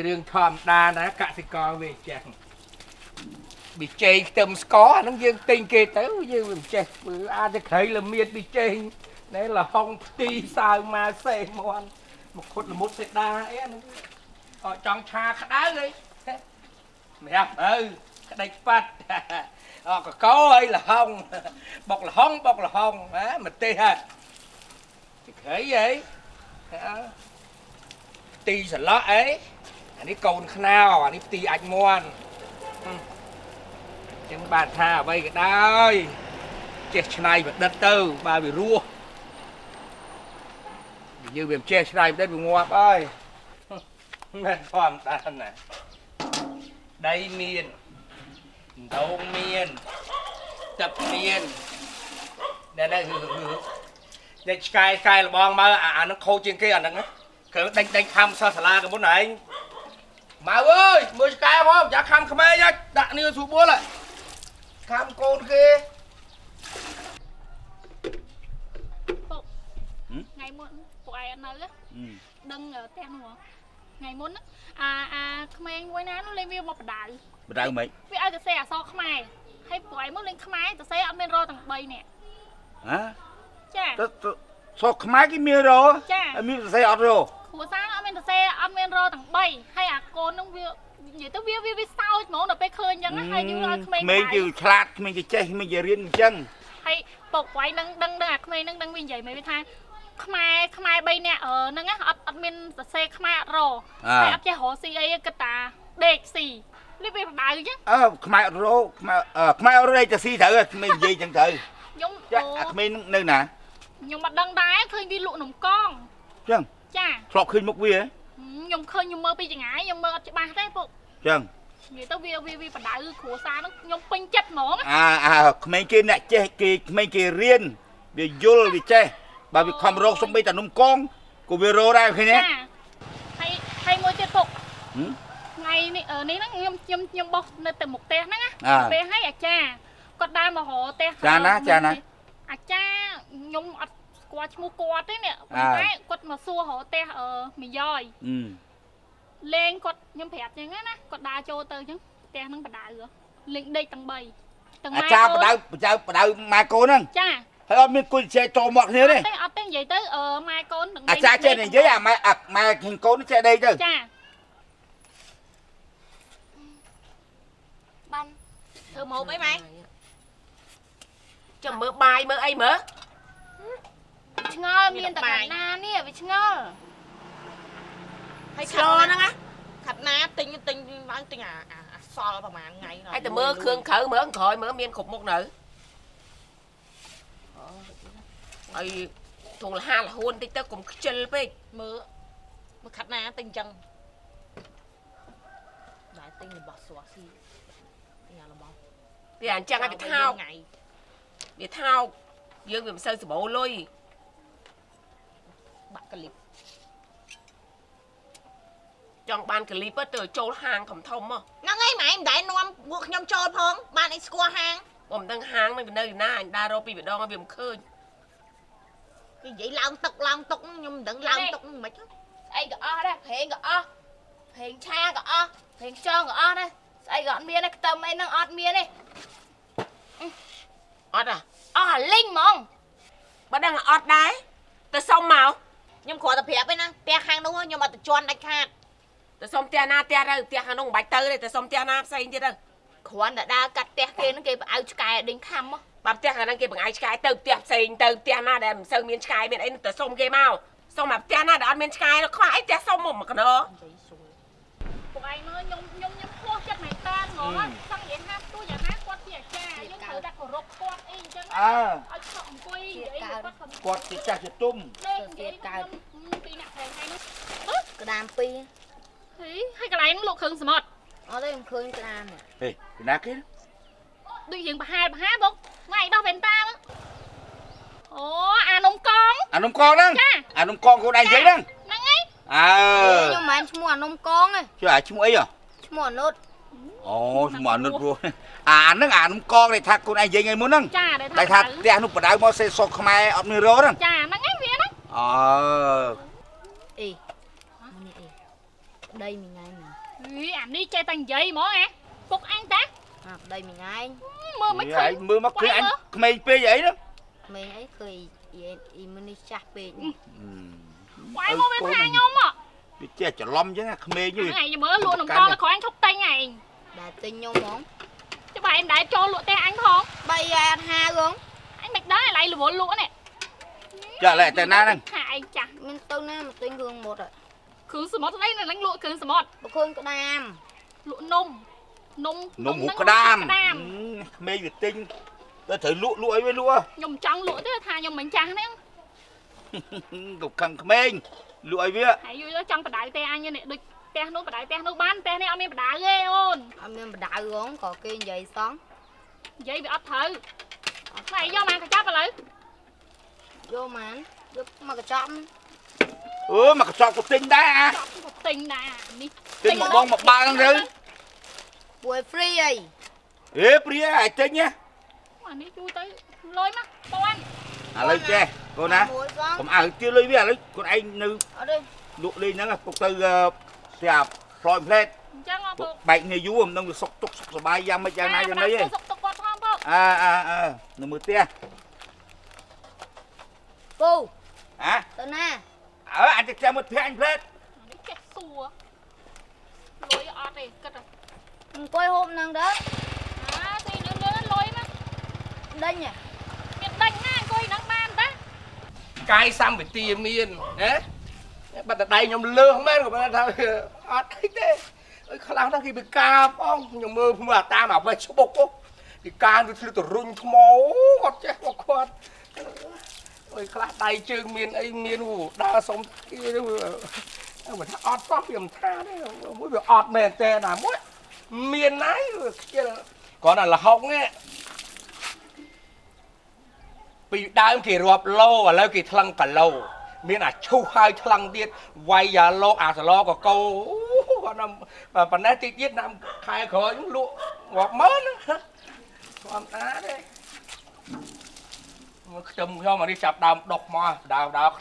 រឿងធម្មតាណាកសិករវាចេះប៊ីចេងខ្ទឹមស្ករហ្នឹងយើងទិញគេទៅយើងមិនចេះអាចទៅក្រៃល្មៀតប៊ីចេងណែលហុងផ្ទីសើមកសេះមាន់មកខុតល្មុតសេដាអីហ្នឹងអត់ចង់ឆាក្តៅអីម្រាស់ទៅក្តិចប៉ាត់អកកោអីលហុងបុកលហុងហ៎ម្ទេសហ่ะក្រៃអីទីសឡោះអីអានេះកូនខ្នោអានេះទីអាចមាន់ចឹងបានថាអ្វីក៏ដោយចេះឆ្នៃប្រឌិតទៅបើវារស់យើងវាមិនចេះឆ្នៃប្រឌិតវាងាប់អើយមិនធម្មតាណាដីមានដូងមានទឹកមានដែលនេះឆ្កែកែលបងមើលអានឹងខូចជាងគេអាហ្នឹងគ្រឿងដេញខំសិស្សសាលាកមុនឯងម៉ៅអើយមើលឆ្កែផងចាខំក្មេងដាក់នេះស្រួលបួលខំកូនគេពុកថ្ងៃមុនពួកឯងនៅដឹងផ្ទះនោះថ្ងៃមុនអាក្មេងមួយណានោះលេងវាមកបដៅមិនវាឲ្យទៅសេអសខ្មែរហើយពួកឯងមកលេងខ្មែរទៅសេអត់មានរទាំង3នាក់ហ៎ចាទៅសក់ខ្មែរគេមានរមានសរសេរអត់រគ្រួសារអត់មានសរសេរអត់មានរទាំង3ហើយអាកូននឹងវានិយាយទៅវាសោចហ្មងដល់ពេលឃើញអញ្ចឹងហើយយើងឲ្យក្មេងគេឆ្លាតក្មេងគេចេះក្មេងគេរៀនអញ្ចឹងហើយពុកវាយនឹងដឹងអាក្មេងនឹងដឹងវានិយាយមែនវាថាខ្មែរ3នាក់ហ្នឹងអត់មានសរសេរខ្មែរអត់រហើយអត់ចេះរកស៊ីអីគិតតាដេកស៊ីនេះវាបដៅអញ្ចឹងខ្មែរអត់រខ្មែរអត់រេទៅស៊ីត្រូវក្មេងនិយាយអញ្ចឹងត្រូវខ្ញុំអាក្មេងនៅណាខ្ញុំអត់ដឹងដែរឃើញវាលក់នំកងអញ្ចឹងចាធ្លាប់ឃើញមុខវាខ្ញុំឃើញខ្ញុំមើលពីចង្អាយខ្ញុំមើលអត់ច្បាស់ទេពុកអញ្ចឹងនិយាយទៅវាបដៅគ្រួសារហ្នឹងខ្ញុំពេញចិត្តហ្មងក្មេងគេអ្នកចេះគេក្មេងគេរៀនវាយល់វាចេះបើវាខំរកសំបីតែនំកងក៏វារកដែរឃើញទេហើយមួយទៀតពុកថ្ងៃនេះហ្នឹងខ្ញុំបោះនៅទៅមុខផ្ទះហ្នឹងណាពេលឲ្យអាចារ្យគាត់ដើរមករកផ្ទះចាណាអាចារ្យខ្ញុំអត់ស្គាល់ឈ្មោះគាត់ទេនេះប៉ុន្តែគាត់មកសួររកផ្ទះមីយ៉យលេងគាត់ខ្ញុំប្រាប់ចឹងណាគាត់ដើរចូលទៅចឹងផ្ទះហ្នឹងបដៅលេងដេកទាំង3ទាំងម៉ែអាចារ្យបដៅម៉ែកូនហ្នឹងចាហើយអត់មានគួយជែកចូលមកគ្នាទេអត់ទេនិយាយទៅម៉ែកូនអាចារ្យចេះនិយាយម៉ែឃើញកូនចេះដេកទៅចាបានធ្វើម៉ូបអីម៉ែចាំមើលបាយមើលអីមើលឆ្ងល់មានតែខាត់ណានេះវាឆ្ងល់ហើយឆ្លោហ្នឹងណាខាត់ណាទិញឡើងទិញអាសល់ប្រហែលថ្ងៃហើយតែមើលគ្រឿងក្រៅមើលក្រោយមើលមានគ្រប់មុខនៅហើយធុងលហាលហួនតិចទៅកុំខ្ជិលពេកមើលខាត់ណាទិញអញ្ចឹងដែរទិញរបស់ស្វះស៊ីទិញរបស់វាអញ្ចឹងឲ្យវាថោកវាថោកយើងវាមិនសូវសម្បូរលុយបាក់កលីបចង់បានកលីបទៅចូលហាងធំមកហ្នឹងហើយម៉ែមិនដែលនាំពួកខ្ញុំចូលផងបានអីស្គាល់ហាងបើមិនដឹងហាងនឹងនៅណាអញដើររកពីម្ដងឲ្យវាមិនឃើញគេនិយាយឡើងតុកខ្ញុំមិនដឹងឡើងតុកហ្នឹងមិនខ្មិចស្អីក៏អស់ដែរប្រេងក៏អស់ប្រេងឆាក៏អស់ប្រេងចងក៏អស់ដែរស្អីក៏អត់មានដែរខ្ទឹមអីហ្នឹងអត់មានទេអត់អស់អាលីងហ្មងបើដឹងអត់ដែរទៅសុំមកខ្ញុំគ្រាន់តែប្រាប់ឯណាផ្ទះខាងនោះខ្ញុំអត់ទៅជន់ដាច់ខាតទៅសុំផ្ទះណាផ្ទះទៅផ្ទះខាងនោះមិនបាច់ទៅទេទៅសុំផ្ទះណាផ្សេងទៀតទៅគ្រាន់តែដើរកាត់ផ្ទះគេហ្នឹងគេបៅឆ្កែដេញខំបើផ្ទះខាងហ្នឹងគេបង្អាយឆ្កែទៅផ្ទះផ្សេងទៅផ្ទះណាដែលមិនសូវមានឆ្កែមានអីទៅសុំគេមកសុំមកផ្ទះណាដែលអត់មានឆ្កែខ្វះអីផ្ទះសុំមកកណោពួកឯងមើលខ្ញុំខ្លោះចិត្តមែនតើហ្មងសឹងនិយាយថាទោះយ៉ាងណាគាត់ជាអាចារ្យយើងត្រូវតែគោរពគាត់អីអញ្ចឹងឲ្យឈប់អង្គុយនិយាយគាត់ជាចាស់ជាទុំទៀតកើតពីអ្នកផ្សេងថ្ងៃនេះក្តាម2ហើយកន្លែងនោះលក់គ្រឿងសមុទ្រអត់ទេខ្ញុំឃើញក្តាមហេពីណាគេដូចយើងប្រហែលបុកថ្ងៃដោះវ៉ែនតាអូអានំកងហ្នឹងអានំកងខ្លួនឯងនិយាយហ្នឹងហើយខ្ញុំមិនមែនឈ្មោះអានំកងទេជឿអាឈ្មោះអីឈ្មោះអនុតអូឈ្មោះអនុតព្រោះអាហ្នឹងអានំកងដែលថាខ្លួនឯងនិយាយថ្ងៃមុនហ្នឹងចាដែលថាផ្ទះនោះបដៅមកសេសុកខ្មែរអត់មានរោហ្នឹងចាហ្នឹងឯងវាហ្នឹងអេនេះអីប្តីមួយថ្ងៃណា Ảnh đi chơi tầng giấy mỏ à. Phục anh ta. Đây mình anh. Mưa mới khơi. Mưa mà cứ anh mày phê vậy đó. Mình ấy cười mình đi chặt về. Quay mua bên thang không ạ? Bị che chở lom chứ mê như. Ngày giờ mới luôn đồng con là khỏi anh thúc tay ngày. Đã tinh nhau món. Chứ bà em đã cho lụa tay anh không? Bây giờ ăn ha gớm. Anh mạch đó lại lụa lụa nè. Trả lại tay na này. Hại chả. Mình tôi nè một tinh hương một rồi. Khương sờ mót lấy này lánh lụa khương sờ mót. Một hương có đam. Lụa nôm. Nôm hút cái đam. Mê Việt Tinh. Tôi thấy lụa ấy với lụa. Nhom trắng lụa thế thà nhom bánh trắng đấy. Cục khăn mê. Lụa ấy với. Hãy vô trong bà đại tay anh như này. Tay nó bà đại tay nó bán tay này ông em bà đá ghê ôn. Ông em bà đá gớm có kia vậy xong. Vậy bị ấp thử. Này do mà cái chắp vào lấy. Vô mà anh. Giúp mà cái chóp. Mà cái chóp của Tinh đã. Chóp của Tinh đã. Tinh một bông một ba lần rồi. Buổi free ấy. Ê, free ấy, Tinh nhá. Mà đi chui tới lôi má. Cô anh. Lấy chê. Cô nè. Còn chưa lấy với lấy. Còn anh nữ. Ở đây. Lụa đi nó cục từ xẹp lòi phết. Bệnh này vú ông đông sọc túc sọc bài giam mấy chàng này cho đấy. Nó mưa tia. Cô. Hả? Tớ nè. Anh chắc chắn một phía anh phết. Nó chết xua. Lôi ọt đi, cất rồi. Quay hôm nâng đó. Thì nó lôi má. Đây nhỉ. Miền đánh ngang coi nắng ban ta. Cái xăm phải tìa miền. Bắt đầu đây nhóm lơ không biết của bạn sao ọt thích thế. Khá lắm đó khi bị ca phong nhưng mà ta mà về số bốc thì ca tôi tự rung máu còn chết một con ôi khá tay chương miền ấy miền đa sống kia mà thằng ọt phong hiểm tha đấy mỗi việc ọt mền tè là mỗi miền ấy kia còn là hông ấy bị đau kỳ rộp lâu và lâu kỳ thăng cả lâu miền chu hai thăng tiết quay giờ lo lo có câu và phần này tiết Nam khai khởi những lụa ngọt mớ nữa còn á đấy chùm cho mà đi chập đào độc mà đào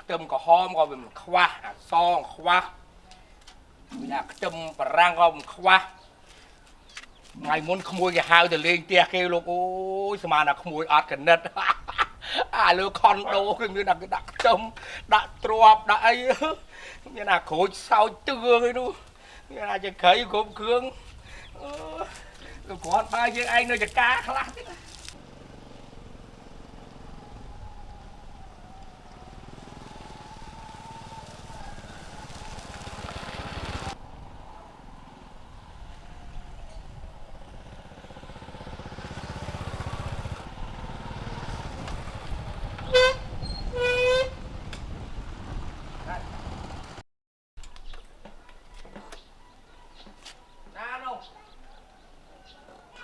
chùm có hôm có mình khoa son khoa bây giờ chùm và rang không khoa ngày muốn không mua cái hao thì lên tia kêu luôn ôi sao mà là không mua ớt cần nết lừa con đồ như là cái đặc chùm đã trộp đã ấy như là khối sao chưa cái đâu như là chỉ khởi cốm cương còn bao nhiêu anh nữa chỉ cá lắm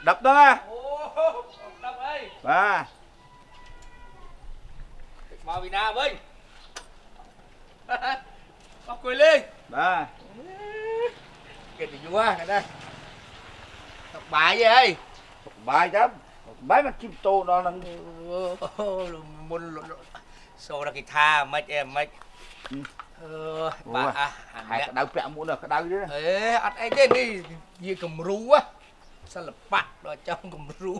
đập đó á. Đập ơi. Ba. Mau Việt Nam ơi. Bóc cười lên. Ba. Cái gì vua cái đây. Đọc bài gì ơi. Bài chứ. Bài mà chim tô đó là muốn số là cái tha mấy em mấy. Bà hai cái đau chạm muốn được cái đau chứ. Ê, ăn ấy cái đi gì cầm rú á. Sao là bắt vào trong cầm rú.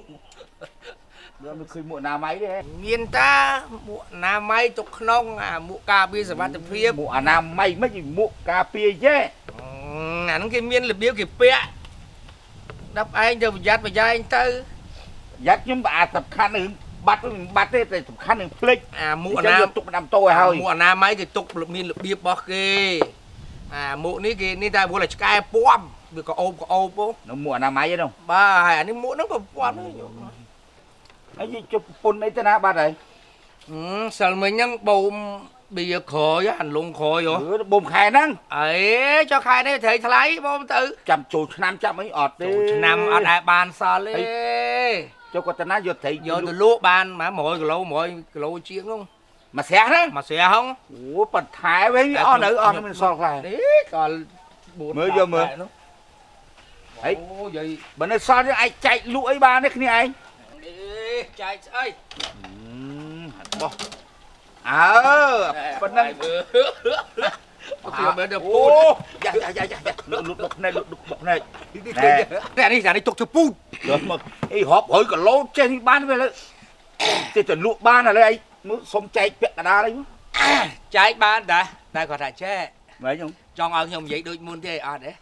Rồi mình khơi muộn nào máy đi. Miền ta muộn nào máy tục nông muộn cà phê sẽ bắt được phía. Muộn nào máy mấy gì muộn cà phê chứ. Ngắn cái miền là biểu kịp pẹ. Đắp anh cho dắt vào anh tư. Dắt nhưng bà tập khăn ứng bắt đấy tập khăn ứng flick. Muộn nào tục làm tôi thôi. Muộn nào máy thì tục là miền là bia bó kê. Muộn ní kì ní ta bố là cái bom. Vì có ôm bố. Nó muộn nào máy chứ đâu. Bà hãy ní muộn nó có bom nữa. Cái gì chụp phun ấy thế nào bà đấy. Sao mình nhắn bầu bây giờ khởi hành luôn khởi rồi. Bồm khai năng. Ấy cho khai đấy thấy thấy bông tử. Chăm chù năm trăm mấy ọt đi. Năm ở đại bàn xa lê. Cho con ta nói vô thấy. Vô từ lúc bàn mà mỗi lô chiếng không. Mà xe đó. Mà xe không. Ủa bật thái với on nữ on mình so lại. Đấy còn mới vô mưa. Đấy. Vậy bữa nay so với ai chạy lũi ba đấy kia anh. Đi chạy ơi. Bên năng ខ្ញុំមិនដល់ពូ អូយ៉ាលុតបុកណែលុតបុកណែ នេះចានេះទុកជពូត យកមកអីរាប់100គីឡូចេះនេះបានវាលើទេតែលក់បានឥឡូវអីមើលសុំចែកពាក់កណ្ដាលអី ចែកបានតាតែគាត់ថាចែក មែនខ្ញុំ ចង់ឲ្យខ្ញុំនិយាយដូចមុនទេអត់ទេ